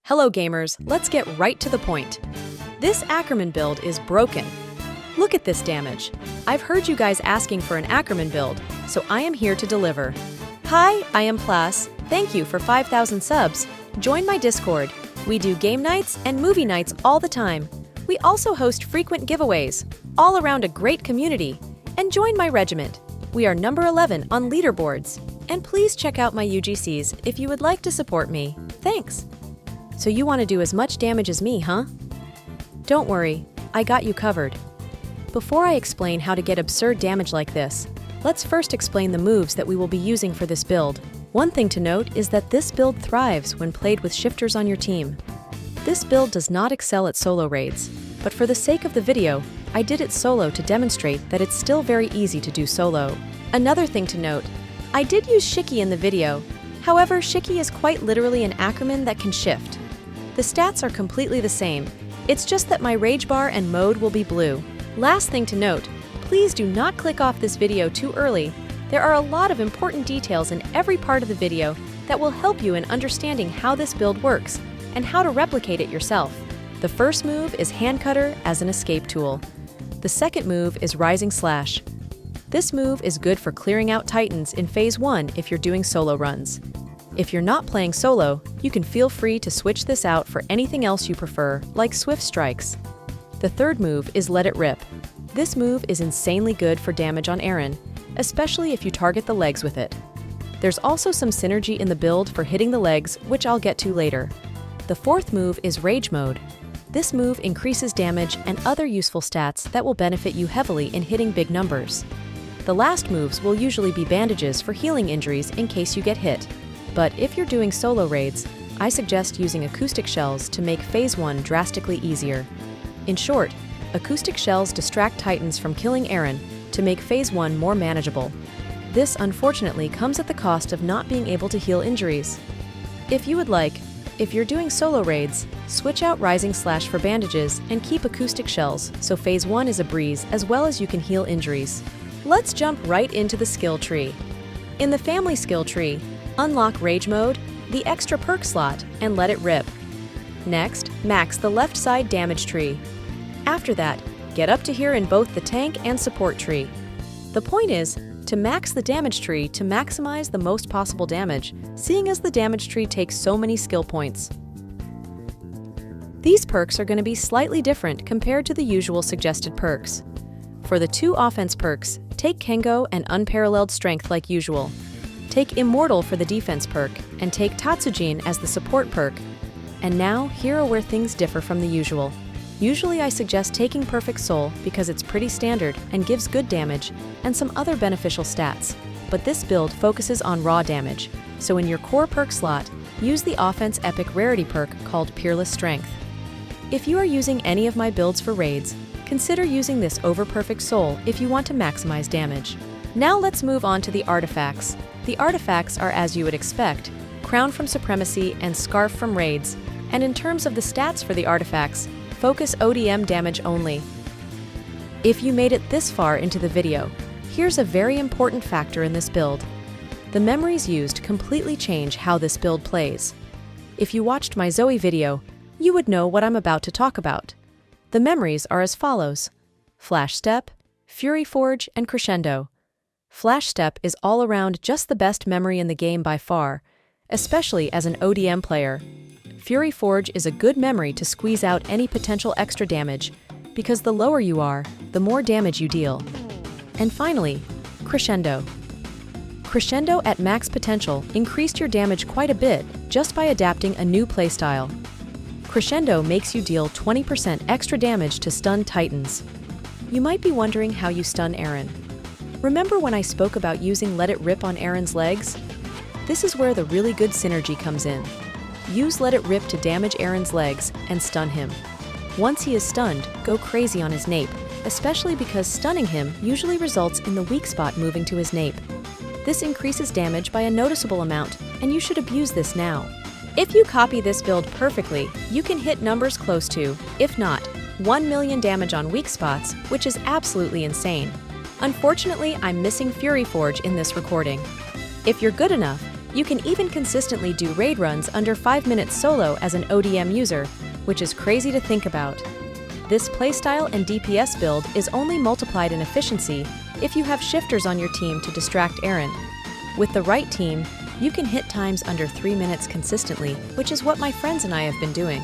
Hello gamers, let's get right to the point. This Ackerman build is broken. Look at this damage. I've heard you guys asking for an Ackerman build, so I am here to deliver. Hi, I am Plas. Thank you for 5,000 subs. Join my Discord. We do game nights and movie nights all the time. We also host frequent giveaways, all around a great community. And join my regiment. We are number 11 on leaderboards. And please check out my UGCs if you would like to support me. Thanks. So you want to do as much damage as me, huh? Don't worry, I got you covered. Before I explain how to get absurd damage like this, let's first explain the moves that we will be using for this build. One thing to note is that this build thrives when played with shifters on your team. This build does not excel at solo raids, but for the sake of the video, I did it solo to demonstrate that it's still very easy to do solo. Another thing to note, I did use Shiki in the video. However, Shiki is quite literally an Ackerman that can shift. The stats are completely the same. It's just that my rage bar and mode will be blue. Last thing to note, please do not click off this video too early. There are a lot of important details in every part of the video that will help you in understanding how this build works and how to replicate it yourself. The first move is Hand Cutter as an escape tool. The second move is Rising Slash. This move is good for clearing out Titans in Phase 1 if you're doing solo runs. If you're not playing solo, you can feel free to switch this out for anything else you prefer, like Swift Strikes. The third move is Let It Rip. This move is insanely good for damage on Aaron, especially if you target the legs with it. There's also some synergy in the build for hitting the legs, which I'll get to later. The fourth move is Rage Mode. This move increases damage and other useful stats that will benefit you heavily in hitting big numbers. The last moves will usually be bandages for healing injuries in case you get hit. But if you're doing solo raids, I suggest using acoustic shells to make Phase 1 drastically easier. In short, acoustic shells distract Titans from killing Aaron to make Phase 1 more manageable. This unfortunately comes at the cost of not being able to heal injuries. If you would like, if you're doing solo raids, switch out Rising Slash for bandages and keep acoustic shells so Phase 1 is a breeze as well as you can heal injuries. Let's jump right into the skill tree. In the family skill tree, unlock Rage Mode, the extra perk slot, and Let It Rip. Next, max the left side damage tree. After that, get up to here in both the tank and support tree. The point is to max the damage tree to maximize the most possible damage, seeing as the damage tree takes so many skill points. These perks are going to be slightly different compared to the usual suggested perks. For the two offense perks, take Kengo and Unparalleled Strength like usual. Take Immortal for the defense perk, and take Tatsujin as the support perk. And now, here are where things differ from the usual. Usually I suggest taking Perfect Soul because it's pretty standard and gives good damage and some other beneficial stats. But this build focuses on raw damage, so in your core perk slot, use the offense epic rarity perk called Peerless Strength. If you are using any of my builds for raids, consider using this over Perfect Soul if you want to maximize damage. Now let's move on to the artifacts. The artifacts are as you would expect, Crown from Supremacy and Scarf from Raids, and in terms of the stats for the artifacts, focus ODM damage only. If you made it this far into the video, here's a very important factor in this build. The memories used completely change how this build plays. If you watched my Zoe video, you would know what I'm about to talk about. The memories are as follows: Flash Step, Fury Forge, and Crescendo. Flash Step is all around just the best memory in the game by far, especially as an ODM player. Fury Forge is a good memory to squeeze out any potential extra damage, because the lower you are, the more damage you deal. And finally, Crescendo. Crescendo at max potential increased your damage quite a bit just by adapting a new playstyle. Crescendo makes you deal 20% extra damage to stun Titans. You might be wondering how you stun Aaron. Remember when I spoke about using Let It Rip on Aaron's legs? This is where the really good synergy comes in. Use Let It Rip to damage Aaron's legs and stun him. Once he is stunned, go crazy on his nape, especially because stunning him usually results in the weak spot moving to his nape. This increases damage by a noticeable amount, and you should abuse this now. If you copy this build perfectly, you can hit numbers close to, if not, 1 million damage on weak spots, which is absolutely insane. Unfortunately, I'm missing Fury Forge in this recording. If you're good enough, You can even consistently do raid runs under 5 minutes solo as an ODM user, which is crazy to think about. This playstyle and DPS build is only multiplied in efficiency if you have shifters on your team to distract Aaron. With the right team, you can hit times under 3 minutes consistently, which is what my friends and I have been doing.